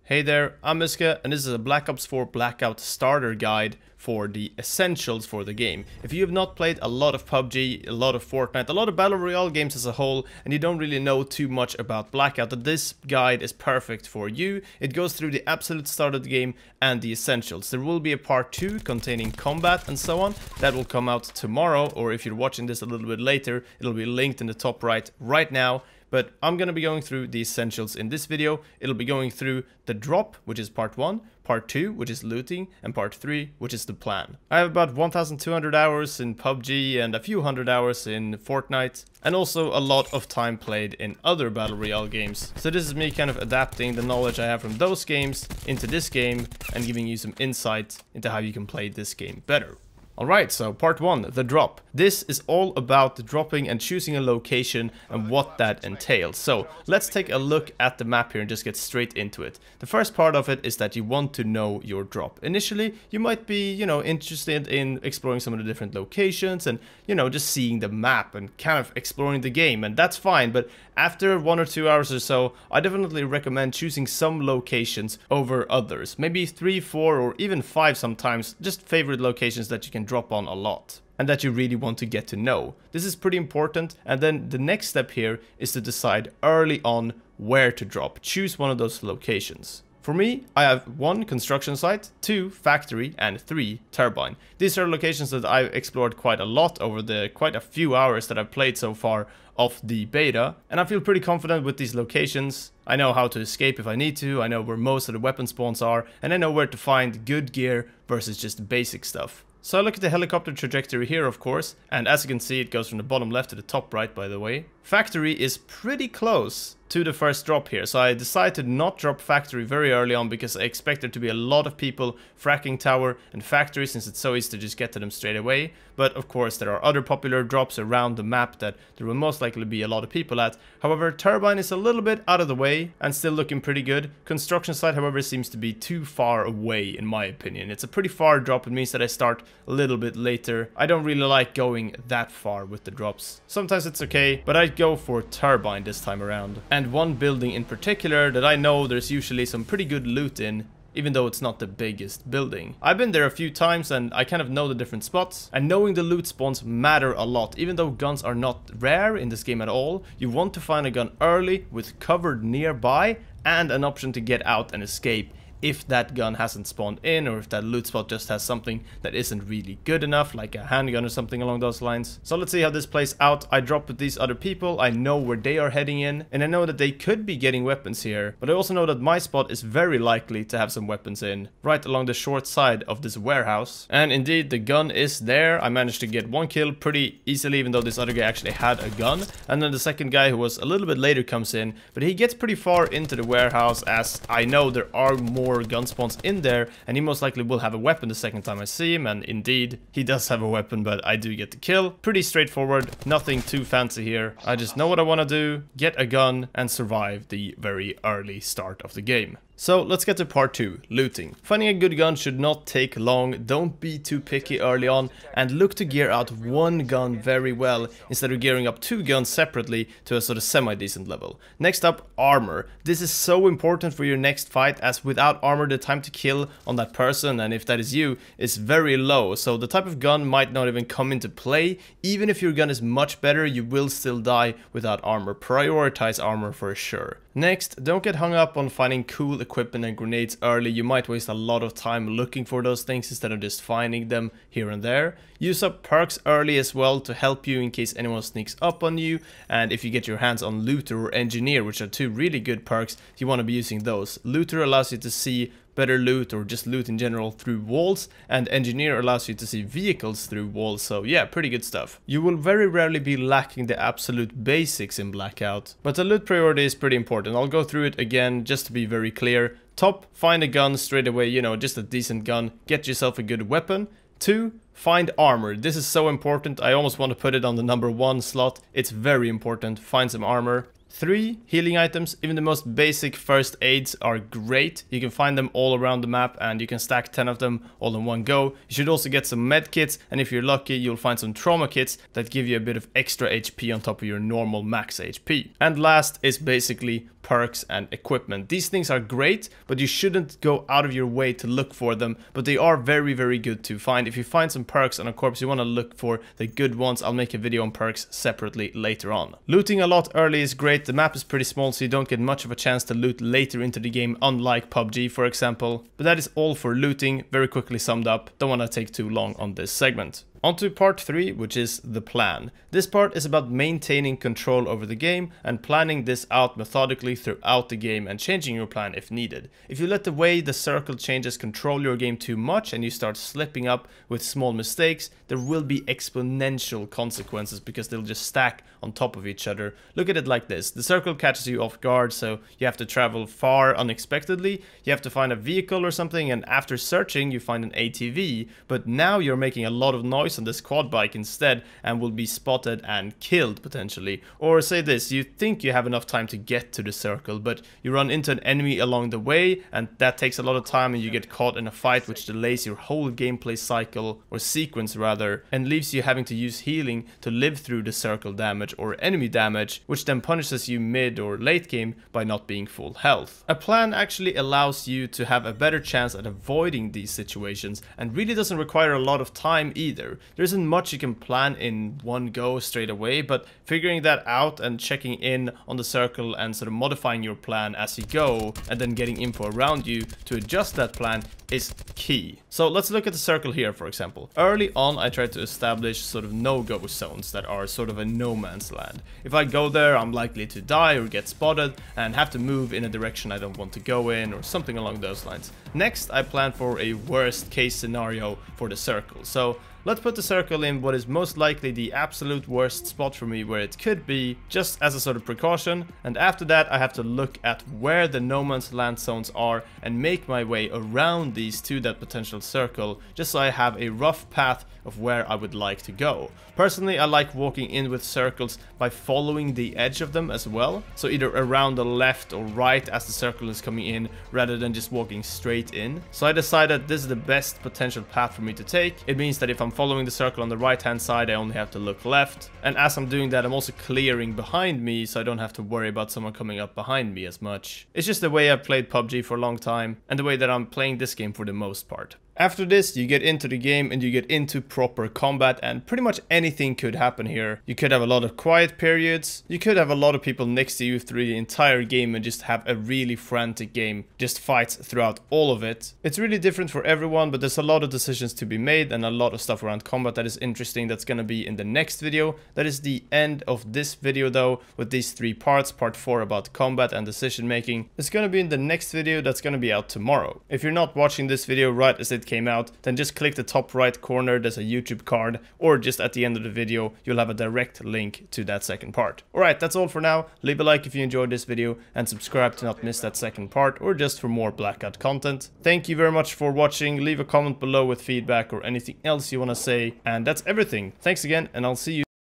Hey there, I'm Mysca, and this is a Black Ops 4 BlackOut starter guide for the essentials for the game. If you have not played a lot of PUBG, a lot of Fortnite, a lot of Battle Royale games as a whole, and you don't really know too much about BlackOut, then this guide is perfect for you. It goes through the absolute start of the game and the essentials. There will be a part 2 containing combat and so on. That will come out tomorrow, or if you're watching this a little bit later, it'll be linked in the top right now. But I'm going to be going through the essentials in this video. It'll be going through the drop, which is part 1, part 2, which is looting, and part 3, which is the plan. I have about 1,200 hours in PUBG and a few hundred hours in Fortnite, and also a lot of time played in other Battle Royale games. So this is me kind of adapting the knowledge I have from those games into this game and giving you some insight into how you can play this game better. Alright, so part 1, the drop. This is all about dropping and choosing a location and what that entails. So let's take a look at the map here and just get straight into it. The first part of it is that you want to know your drop. Initially, you might be, interested in exploring some of the different locations and, just seeing the map and kind of exploring the game, and that's fine. But after 1 or 2 hours or so, I definitely recommend choosing some locations over others. Maybe 3, 4, or even 5 sometimes, just favorite locations that you can drop on a lot and that you really want to get to know. This is pretty important, and then the next step here is to decide early on where to drop. Choose one of those locations. For me, I have 1 construction site, 2 factory, and 3 turbine. These are locations that I've explored quite a lot over the quite a few hours that I've played so far of the beta, and I feel pretty confident with these locations. I know how to escape if I need to, I know where most of the weapon spawns are, and I know where to find good gear versus just basic stuff. So I look at the helicopter trajectory here, of course, and as you can see, it goes from the bottom left to the top right, by the way. Factory is pretty close to the first drop here, so I decided to not drop factory very early on because I expect there to be a lot of people fracking tower and factory since it's so easy to just get to them straight away. But of course there are other popular drops around the map that there will most likely be a lot of people at. However, turbine is a little bit out of the way and still looking pretty good. Construction site, however, seems to be too far away in my opinion. It's a pretty far drop. It means that I start a little bit later. I don't really like going that far with the drops. Sometimes it's okay, but I go for turbine this time around. And one building in particular that I know there's usually some pretty good loot in, even though it's not the biggest building. I've been there a few times and I kind of know the different spots, and knowing the loot spawns matter a lot. Even though guns are not rare in this game at all, you want to find a gun early with cover nearby and an option to get out and escape if that gun hasn't spawned in, or if that loot spot just has something that isn't really good enough, like a handgun or something along those lines. So let's see how this plays out. I drop with these other people, I know where they are heading in, and I know that they could be getting weapons here, but I also know that my spot is very likely to have some weapons in, right along the short side of this warehouse. And indeed, the gun is there. I managed to get 1 kill pretty easily, even though this other guy actually had a gun. And then the second guy, who was a little bit later, comes in, but he gets pretty far into the warehouse, as I know there are more gun spawns in there, and he most likely will have a weapon the second time I see him, and indeed he does have a weapon, but I do get the kill. Pretty straightforward, nothing too fancy here. I just know what I want to do, get a gun and survive the very early start of the game. So let's get to part 2, looting. Finding a good gun should not take long. Don't be too picky early on, and look to gear out 1 gun very well instead of gearing up 2 guns separately to a sort of semi-decent level. Next up, armor. This is so important for your next fight, as without armor the time to kill on that person, and if that is you, is very low. So the type of gun might not even come into play. Even if your gun is much better, you will still die without armor. Prioritize armor for sure. Next, don't get hung up on finding cool equipment and grenades early. You might waste a lot of time looking for those things instead of just finding them here and there. Use up perks early as well to help you in case anyone sneaks up on you, and if you get your hands on Looter or Engineer, which are 2 really good perks, you want to be using those. Looter allows you to see better loot, or just loot in general, through walls, and Engineer allows you to see vehicles through walls. So yeah, pretty good stuff. You will very rarely be lacking the absolute basics in BlackOut, but the loot priority is pretty important. I'll go through it again just to be very clear. Top, find a gun straight away, just a decent gun. Get yourself a good weapon. 2, find armor. This is so important. I almost want to put it on the number 1 slot. It's very important. Find some armor. 3 healing items. Even the most basic first aids are great. You can find them all around the map and you can stack 10 of them all in one go. You should also get some med kits, and if you're lucky you'll find some trauma kits that give you a bit of extra HP on top of your normal max HP. And last is basically perks and equipment. These things are great, but you shouldn't go out of your way to look for them, but they are very, very good to find. If you find some perks on a corpse, you want to look for the good ones. I'll make a video on perks separately later on. Looting a lot early is great. The map is pretty small, so you don't get much of a chance to loot later into the game, unlike PUBG, for example. But that is all for looting, very quickly summed up. Don't want to take too long on this segment. On to part 3, which is the plan. This part is about maintaining control over the game and planning this out methodically throughout the game and changing your plan if needed. If you let the way the circle changes control your game too much and you start slipping up with small mistakes, there will be exponential consequences because they'll just stack on top of each other. Look at it like this. The circle catches you off guard, so you have to travel far unexpectedly. You have to find a vehicle or something, and after searching you find an ATV, but now you're making a lot of noise on this quad bike instead and will be spotted and killed potentially. Or say this, you think you have enough time to get to the circle, but you run into an enemy along the way and that takes a lot of time and you get caught in a fight which delays your whole gameplay cycle, or sequence rather, and leaves you having to use healing to live through the circle damage or enemy damage, which then punishes you mid or late game by not being full health. A plan actually allows you to have a better chance at avoiding these situations and really doesn't require a lot of time either. There isn't much you can plan in one go straight away, but figuring that out and checking in on the circle and sort of modifying your plan as you go and then getting info around you to adjust that plan is key. So let's look at the circle here, for example. Early on I tried to establish sort of no-go zones that are sort of a no man's land. If I go there I'm likely to die or get spotted and have to move in a direction I don't want to go in or something along those lines. Next I plan for a worst case scenario for the circle. So let's put the circle in what is most likely the absolute worst spot for me where it could be, just as a sort of precaution, and after that I have to look at where the no man's land zones are and make my way around these to that potential circle, just so I have a rough path of where I would like to go. Personally, I like walking in with circles by following the edge of them as well, so either around the left or right as the circle is coming in, rather than just walking straight in. So I decided this is the best potential path for me to take. It means that if I'm following the circle on the right hand side I only have to look left, and as I'm doing that I'm also clearing behind me so I don't have to worry about someone coming up behind me as much. It's just the way I've played PUBG for a long time and the way that I'm playing this game for the most part. After this, you get into the game and you get into proper combat, and pretty much anything could happen here. You could have a lot of quiet periods, you could have a lot of people next to you through the entire game and just have a really frantic game, just fights throughout all of it. It's really different for everyone, but there's a lot of decisions to be made and a lot of stuff around combat that is interesting that's gonna be in the next video. That is the end of this video though, with these 3 parts. Part 4 about combat and decision making is gonna be in the next video that's gonna be out tomorrow. If you're not watching this video right as it came out, then just click the top right corner, there's a YouTube card, or just at the end of the video you'll have a direct link to that second part. Alright, that's all for now. Leave a like if you enjoyed this video and subscribe to not miss that second part, or just for more BlackOut content. Thank you very much for watching. Leave a comment below with feedback or anything else you want to say, and that's everything. Thanks again, and I'll see you